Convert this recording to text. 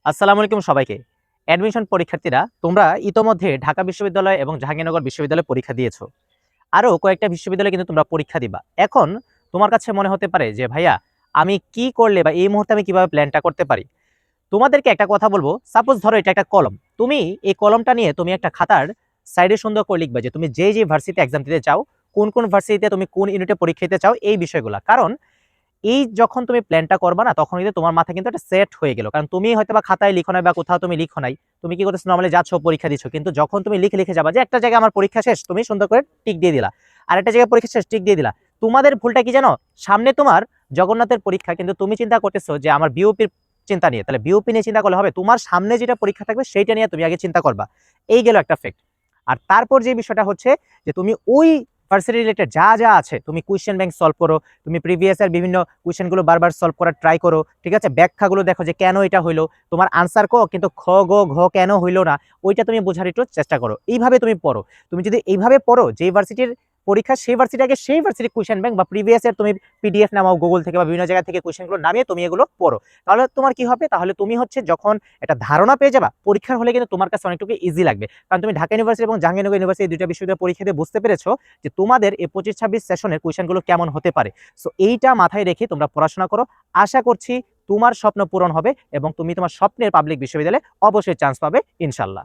আসসালামু আলাইকুম সবাইকে। অ্যাডমিশন পরীক্ষার্থীরা, তোমরা ইতোমধ্যে ঢাকা বিশ্ববিদ্যালয় এবং জাহাঙ্গীরনগর বিশ্ববিদ্যালয়ে পরীক্ষা দিয়েছো। আরো কয়েকটা বিশ্ববিদ্যালয়ে কিন্তু তোমরা পরীক্ষা দিবা। এখন তোমার কাছে মনে হতে পারে যে ভাইয়া, আমি কি করলে বা এই মুহূর্তে আমি কিভাবে প্ল্যানটা করতে পারি? তোমাদেরকে একটা কথা বলবো, সাপোজ ধরো এটা একটা কলম। তুমি এই কলমটা নিয়ে তুমি একটা খাতার সাইডে সুন্দর করে লিখবে যে তুমি যে ভার্সিটিতে এক্সাম দিতে চাও, কোন কোন ভার্সিটিতে তুমি কোন ইউনিটে পরীক্ষা দিতে চাও, এই বিষয়গুলো। কারণ এই যখন তুমি প্ল্যানটা করবা না, তখন কিন্তু তোমার মাথায় কিন্তু একটা সেট হয়ে গেল। কারণ তুমি হয়তো বা খাতায় লিখো নাই বা কোথাও তুমি লিখো নাই, তুমি কি করতেছো, নরমালি যাচ্ছ পরীক্ষা দিচ্ছ, কিন্তু যখন তুমি লিখে লিখে যাবা যে একটা জায়গায় আমার পরীক্ষা শেষ, তুমি সুন্দর করে টিক দিয়ে দিলা, আর একটা জায়গায় পরীক্ষা শেষ, টিক দিয়ে দিলা। তোমাদের ভুলটা কি জানো? সামনে তোমার জগন্নাথের পরীক্ষা, কিন্তু তুমি চিন্তা করতেছো যে আমার বিওপির চিন্তা নিয়ে। তাহলে বিওপি নিয়ে চিন্তা করলে হবে? তোমার সামনে যেটা পরীক্ষা থাকবে সেইটা নিয়ে তুমি আগে চিন্তা করবা। এই গেল একটা ফ্যাক্ট। আর তারপর যে বিষয়টা হচ্ছে যে তুমি ওই ভার্সিটি রিলেটেড যা যা আছে, তুমি কোয়েশ্চেন ব্যাংক সলভ করো, তুমি প্রিভিয়াস এর বিভিন্ন কোয়েশ্চেনগুলো বারবার সলভ করার ট্রাই করো, ঠিক আছে? ব্যাখ্যাগুলো দেখো যে কেন এটা হইলো, তোমার আনসার কো কিন্তু খ গ ঘ কেন হইলো না, ওইটা তুমি বোঝার একটু চেষ্টা করো। এইভাবে তুমি পড়ো। তুমি যদি এইভাবে পড়ো, যে ভার্সিটির পরীক্ষা সেই ভার্সিটি আগে সেই ভার্সিটির কোয়েশ্চেন ব্যাংক বা প্রিভিয়াস এর তুমি পিডিএফ নামাও গুগল থেকে বা বিভিন্ন জায়গা থেকে কোয়েশ্চেনগুলো নামিয়ে তুমি এগুলো পড়ো। তাহলে তোমার কি হবে? তাহলে তুমি হচ্ছে যখন একটা ধারণা পেয়ে যাবা, পরীক্ষার হলে কিন্তু তোমার কাছে অনেকটুকু ইজি লাগবে। কারণ তুমি ঢাকা ইউনিভার্সিটি এবং জাহাঙ্গীরনগর ইউনিভার্সিটি দুইটা বিশ্ববিদ্যালয় পরীক্ষা দিয়ে বুঝতে পেরেছো যে তোমাদের এই 25-26 সেশনের কোয়েশ্চেনগুলো কেমন হতে পারে। সো এইটা মাথায় রেখে তোমরা পড়াশোনা করো। আশা করছি তোমার স্বপ্ন পূরণ হবে এবং তুমি তোমার স্বপ্নের পাবলিক বিশ্ববিদ্যালয়ে অবশ্যই চান্স পাবে ইনশাল্লাহ।